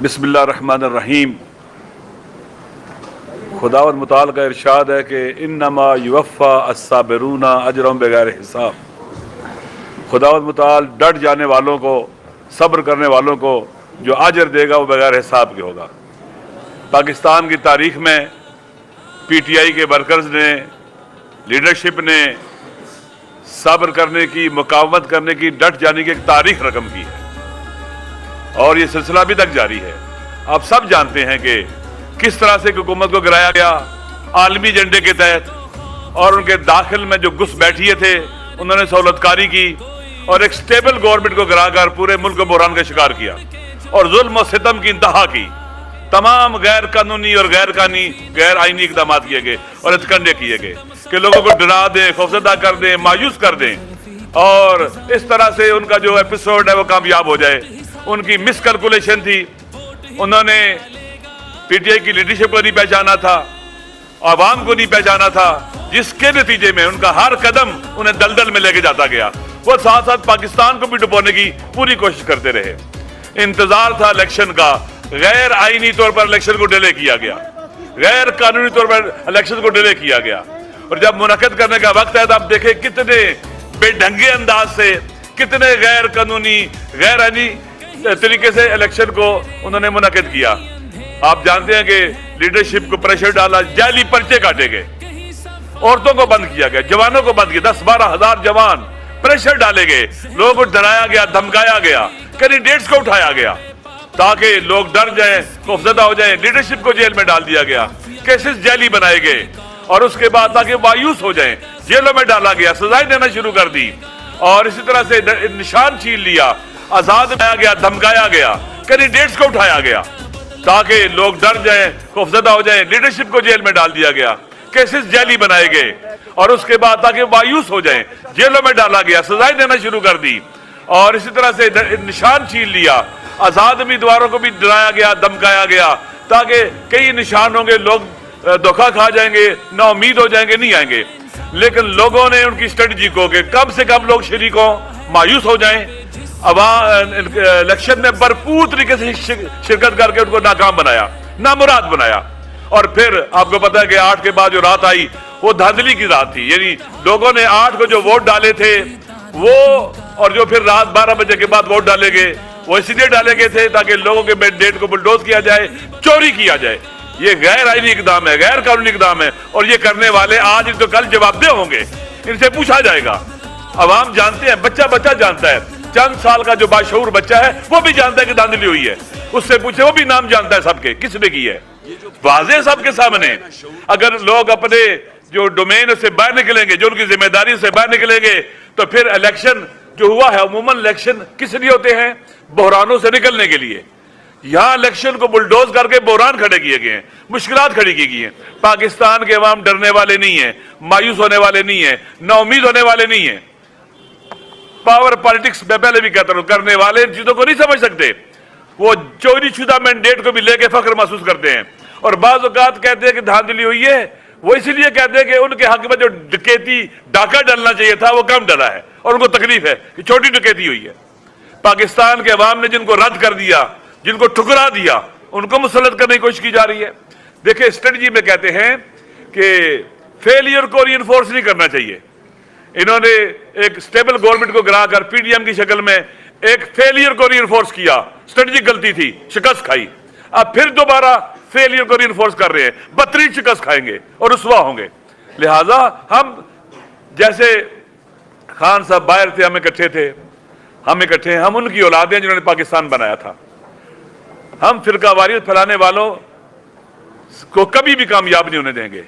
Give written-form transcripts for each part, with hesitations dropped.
بسم اللہ الرحمن الرحیم۔ خداوند متعال کا ارشاد ہے کہ انما یوفی الصابرون اجرهم بغیر حساب۔ خداوند متعال ڈٹ جانے والوں کو، صبر کرنے والوں کو جو اجر دے گا وہ بغیر حساب کے ہوگا۔ پاکستان کی تاریخ میں پی ٹی آئی کے ورکرز نے، لیڈرشپ نے صبر کرنے کی، مقاومت کرنے کی، ڈٹ جانے کی ایک تاریخ رقم کی ہے، اور یہ سلسلہ ابھی تک جاری ہے۔ آپ سب جانتے ہیں کہ کس طرح سے حکومت کو گرایا گیا عالمی ایجنڈے کے تحت، اور ان کے داخل میں جو گھس بیٹھیے تھے انہوں نے سہولت کاری کی اور ایک سٹیبل گورنمنٹ کو گرا کر پورے ملک کو بحران کا شکار کیا اور ظلم و ستم کی انتہا کی۔ تمام غیر قانونی اور غیر آئینی اقدامات کیے گئے اور ہتھکنڈے کیے گئے کہ لوگوں کو ڈرا دیں، خوفزدہ کر دیں، مایوس کر دیں، اور اس طرح سے ان کا جو ایپیسوڈ ہے وہ کامیاب ہو جائے۔ ان کی مس کیلکولیشن تھی، انہوں نے پی ٹی آئی کی لیڈرشپ کو نہیں پہچانا تھا، عوام کو نہیں پہچانا تھا، جس کے نتیجے میں ان کا ہر قدم انہیں دلدل میں لے کے جاتا گیا۔ وہ ساتھ ساتھ پاکستان کو بھی ڈبونے کی پوری کوشش کرتے رہے۔ انتظار تھا الیکشن کا، غیر آئینی طور پر الیکشن کو ڈیلے کیا گیا، غیر قانونی طور پر الیکشن کو ڈیلے کیا گیا، اور جب منعقد کرنے کا وقت ہے تو آپ دیکھیں کتنے بے ڈھنگے انداز سے، کتنے غیر قانونی، غیر آئینی طریقے سے الیکشن کو انہوں نے منعقد کیا۔ آپ جانتے ہیں کہ لیڈرشپ کو پریشر ڈالا، جعلی پرچے کاٹے گئے، عورتوں کو بند کیا گیا، جوانوں کو بند کیا، 10-12 ہزار جوان پریشر ڈالے گئے، لوگوں کو ڈرایا گیا، دھمکایا گیا، کینڈیڈیٹس کو اٹھایا گیا تاکہ لوگ ڈر جائیں، خوفزدہ ہو جائیں۔ لیڈرشپ کو جیل میں ڈال دیا گیا، کیسز جعلی بنائے گئے، اور اس کے بعد تاکہ مایوس ہو جائیں جیلوں میں ڈالا گیا، سزائیں دینا شروع کر دی، اور اسی طرح سے نشان چھین لیا، آزاد بنایا گیا، دھمکایا گیا، کینڈیڈیٹس کو اٹھایا گیا تاکہ لوگ ڈر جائیں، خوفزدہ ہو جائیں۔ لیڈرشپ کو جیل میں ڈال دیا گیا، کیسز جعلی بنائے گئے، اور اس کے بعد تاکہ مایوس ہو جائیں جیلوں میں ڈالا گیا، سزائیں دینا شروع کر دی، اور اسی طرح سے نشان چھین لیا، آزاد امیدواروں کو بھی ڈرایا گیا، دھمکایا گیا تاکہ کئی نشان ہوں گے، لوگ دھوکہ کھا جائیں گے، نا امید ہو جائیں گے، نہیں آئیں گے۔ لیکن لوگوں نے ان کی اسٹریٹجی کو کہ کم سے کم لوگ شریک ہوں، مایوس ہو جائیں، الیکشن میں بھرپور طریقے سے شرکت کر کے ان کو ناکام بنایا، نامراد بنایا۔ اور پھر آپ کو پتا ہے کہ 8 کے بعد جو رات آئی وہ دھاندلی کی رات تھی، یعنی لوگوں نے 8 کو جو ووٹ ڈالے تھے وہ، اور جو پھر رات 12 بجے کے بعد ووٹ ڈالے گئے وہ اسی لیے ڈالے گئے تھے تاکہ لوگوں کے مینڈیٹ کو بلڈوز کیا جائے، چوری کیا جائے۔ یہ غیر آئینی اقدام ہے، غیر قانونی اقدام ہے، اور یہ کرنے والے آج تو کل جواب دہ ہوں گے، ان سے پوچھا جائے گا۔ عوام جانتے ہیں، بچہ جانتا ہے، چند سال کا جو باشعور بچہ ہے وہ بھی جانتا ہے کہ دھاندلی ہوئی ہے، اس سے پوچھے، وہ بھی نام جانتا ہے سب کے، کس نے کی ہے، واضح سب کے سامنے۔ اگر لوگ اپنے جو ڈومین سے باہر نکلیں گے، جو ان کی ذمہ داری سے باہر نکلیں گے، تو پھر الیکشن جو ہوا ہے، عموماً الیکشن کس لیے ہوتے ہیں؟ بحرانوں سے نکلنے کے لیے۔ یہاں الیکشن کو بلڈوز کر کے بحران کھڑے کیے گئے ہیں، مشکلات کھڑی کی گئی ہیں۔ پاکستان کے عوام ڈرنے والے نہیں ہیں، مایوس ہونے والے نہیں ہیں، نا امید ہونے والے نہیں ہیں۔ پاور پالیٹکس میں پہلے بھی کہتا ہوں، کرنے والے ان چیزوں کو نہیں سمجھ سکتے، وہ چوری شدہ مینڈیٹ کو بھی لے کے فخر محسوس کرتے ہیں، اور بعض اوقات کہتے ہیں کہ دھاندلی ہوئی ہے، وہ اسی لیے کہتے ہیں کہ ان کے حق میں جو ڈکیتی ڈاکہ ڈالنا چاہیے تھا وہ کم ڈلا ہے، اور ان کو تکلیف ہے کہ چھوٹی ڈکیتی ہوئی ہے۔ پاکستان کے عوام نے جن کو رد کر دیا، جن کو ٹھکرا دیا، ان کو مسلط کرنے کی کوشش کی جا رہی ہے۔ دیکھیں اسٹریٹجی میں کہتے ہیں کہ فیلئر کو ری انفورس نہیں کرنا چاہیے۔ انہوں نے ایک سٹیبل گورنمنٹ کو گرا کر پی ڈی ایم کی شکل میں ایک فیلئر کو ری انفورس کیا، اسٹریٹجی غلطی تھی، شکست کھائی، اب پھر دوبارہ فیلئر کو ری انفورس کر رہے ہیں، بدترین شکست کھائیں گے اور رسوا ہوں گے۔ لہٰذا ہم جیسے خان صاحب باہر تھے، ہم اکٹھے تھے، ہم ان کی اولاد ہیں جنہوں نے پاکستان بنایا تھا۔ ہم فرقہ واریت پھیلانے والوں کو کبھی بھی کامیاب نہیں ہونے دیں گے۔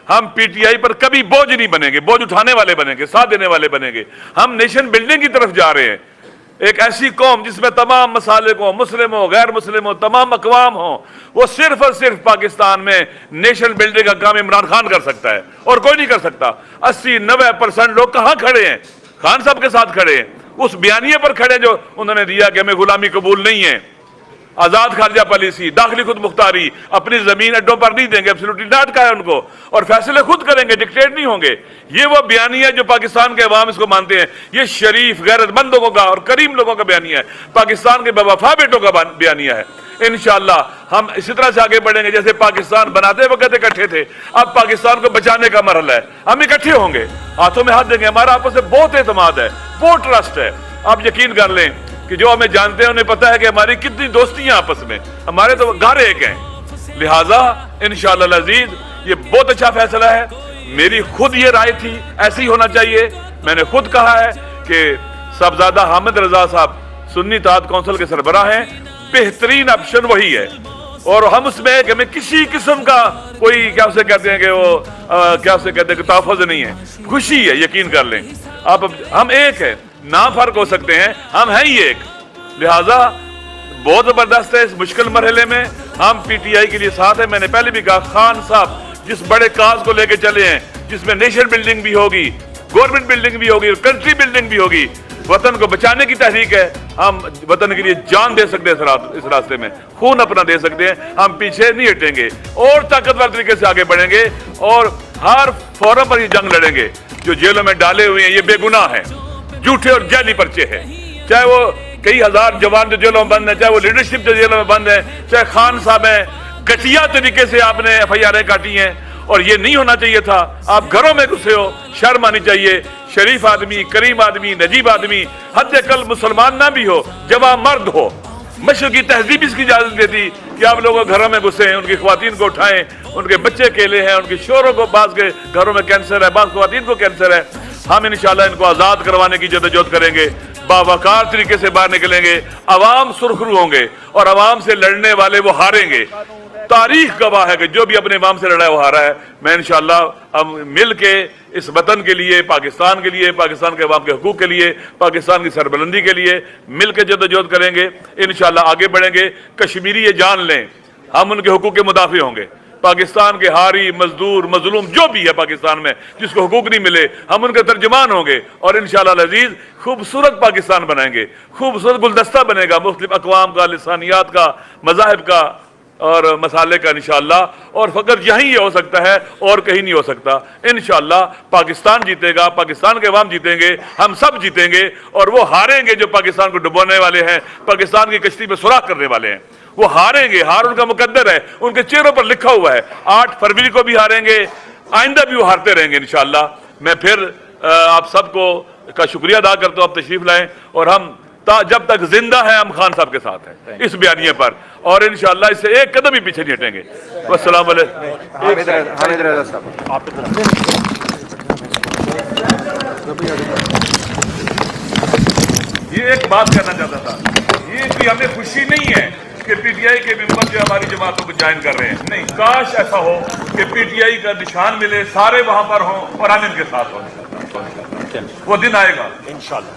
ہم پی ٹی آئی پر کبھی بوجھ نہیں بنیں گے، بوجھ اٹھانے والے بنیں گے، ساتھ دینے والے بنیں گے۔ ہم نیشن بلڈنگ کی طرف جا رہے ہیں، ایک ایسی قوم جس میں تمام مسالک ہوں، مسلم ہوں، غیر مسلم ہوں، تمام اقوام ہوں۔ وہ صرف اور صرف پاکستان میں نیشن بلڈنگ کا کام عمران خان کر سکتا ہے، اور کوئی نہیں کر سکتا۔ 80-90% لوگ کہاں کھڑے ہیں؟ خان صاحب کے ساتھ کھڑے ہیں، اس بیانیے پر کھڑے جو انہوں نے دیا کہ ہمیں غلامی قبول نہیں ہے، آزاد خارجہ پالیسی، داخلی خود مختاری، اپنی زمین اڈوں پر نہیں دیں گے، ایبسولوٹلی ڈانٹ کا ہے ان کو، اور فیصلے خود کریں گے، ڈکٹیٹ نہیں ہوں گے۔ یہ وہ بیانیہ جو پاکستان کے عوام اس کو مانتے ہیں، یہ شریف غیرت مند لوگوں کا اور کریم لوگوں کا بیانیہ ہے، پاکستان کے بے وفا بیٹوں کا بیانیہ ہے۔ انشاءاللہ ہم اسی طرح سے آگے بڑھیں گے جیسے پاکستان بناتے وقت اکٹھے تھے، اب پاکستان کو بچانے کا مرحلہ ہے، ہم اکٹھے ہوں گے، ہاتھوں میں ہاتھ دیں گے، ہمارا آپس میں بہت اعتماد ہے، بہت ٹرسٹ ہے۔ آپ یقین کر لیں کہ جو ہمیں جانتے ہیں انہیں پتہ ہے کہ ہماری کتنی دوستیاں آپس میں، ہمارے تو گھر ایک ہیں، لہٰذا انشاءاللہ العزیز یہ بہت اچھا فیصلہ ہے۔ میری خود یہ رائے تھی ایسے ہی ہونا چاہیے، میں نے خود کہا ہے کہ صاحبزادہ حامد رضا صاحب سنی اتحاد کونسل کے سربراہ ہیں، بہترین آپشن وہی ہے، اور ہم اس میں کہ ہمیں کسی قسم کا کوئی کیا اسے کہتے ہیں کہ وہ کیا اسے کہتے ہیں کہ تحفظ نہیں ہے، خوشی ہے، یقین کر لیں آپ، ہم ایک ہیں، نام فرق ہو سکتے ہیں، ہم ہیں ہی ایک، لہٰذا بہت زبردست ہے۔ اس مشکل مرحلے میں ہم پی ٹی آئی کے لیے ساتھ ہیں۔ میں نے پہلے بھی کہا خان صاحب جس بڑے کاز کو لے کے چلے ہیں، جس میں نیشن بلڈنگ بھی ہوگی، گورنمنٹ بلڈنگ بھی ہوگی، کنٹری بلڈنگ بھی ہوگی، وطن کو بچانے کی تحریک ہے، ہم وطن کے لیے جان دے سکتے ہیں، اس راستے میں خون اپنا دے سکتے ہیں، ہم پیچھے نہیں ہٹیں گے اور طاقتور طریقے سے آگے بڑھیں گے اور ہر فورم پر یہ جنگ لڑیں گے۔ جو جیلوں میں ڈالے ہوئے ہیں یہ بے گناہ ہیں، جھوٹے اور جعلی پرچے ہیں، چاہے وہ کئی ہزار جوان جو جیلوں میں بند ہیں، چاہے وہ لیڈرشپ جو جیلوں میں بند ہے، چاہے خان صاحب ہیں، گٹیا طریقے سے آپ نے ایف آئی آریں کاٹی ہیں، اور یہ نہیں ہونا چاہیے تھا۔ آپ گھروں میں گھسے ہو، شرم آنی چاہیے، شریف آدمی، کریم آدمی، نجیب آدمی، حد اقل مسلمان نہ بھی ہو، جوان مرد ہو، مشرقی تہذیب اس کی اجازت دیتی کہ آپ لوگوں گھروں میں گھسے ہیں، ان کی خواتین کو اٹھائیں، ان کے بچے اکیلے ہیں، ان کے شوہروں کو، بعض کے گھروں میں کینسر ہے، بعض خواتین کو کینسر ہے، ہم انشاءاللہ ان کو آزاد کروانے کی جدوجہد کریں گے، باوقار طریقے سے باہر نکلیں گے، عوام سرخرو ہوں گے اور عوام سے لڑنے والے وہ ہاریں گے۔ تاریخ گواہ ہے کہ جو بھی اپنے عوام سے لڑا ہے وہ ہارا ہے۔ میں انشاءاللہ ہم مل کے اس وطن کے لیے، پاکستان کے لیے، پاکستان کے عوام کے حقوق کے لیے، پاکستان کی سربلندی کے لیے مل کے جدوجہد کریں گے، انشاءاللہ آگے بڑھیں گے۔ کشمیری یہ جان لیں ہم ان کے حقوق کے مدافع ہوں گے، پاکستان کے ہاری، مزدور، مظلوم جو بھی ہے پاکستان میں جس کو حقوق نہیں ملے، ہم ان کے ترجمان ہوں گے اور انشاءاللہ العزیز خوبصورت پاکستان بنائیں گے، خوبصورت گلدستہ بنے گا مختلف اقوام کا، لسانیات کا، مذاہب کا اور مسالے کا انشاءاللہ، اور فقط یہیں یہ ہو سکتا ہے اور کہیں نہیں ہو سکتا۔ انشاءاللہ پاکستان جیتے گا، پاکستان کے عوام جیتیں گے، ہم سب جیتیں گے، اور وہ ہاریں گے جو پاکستان کو ڈبونے والے ہیں، پاکستان کی کشتی میں سوراخ کرنے والے ہیں، وہ ہاریں گے، ہار ان کا مقدر ہے، ان کے چہروں پر لکھا ہوا ہے۔ 8 فروری کو بھی ہاریں گے، آئندہ بھی وہ ہارتے رہیں گے انشاءاللہ۔ میں پھر آپ سب کو کا شکریہ ادا کرتا ہوں، آپ تشریف لائیں، اور ہم جب تک زندہ ہیں ہم خان صاحب کے ساتھ ہیں اس بیانیے پر، اور انشاءاللہ اس سے ایک قدم بھی پیچھے نہیں ہٹیں گے۔ والسلام علیکم۔ حامد رضا صاحب یہ ایک بات کہنا چاہتا تھا، یہ کہ ہمیں خوشی نہیں ہے کہ پی ٹی آئی کے ممبر جو ہماری جماعتوں کو جوائن کر رہے ہیں، نہیں، کاش ایسا ہو کہ پی ٹی آئی کا نشان ملے، سارے وہاں پر ہوں اور ہم ان کے ساتھ ہوں، وہ دن آئے گا انشاءاللہ۔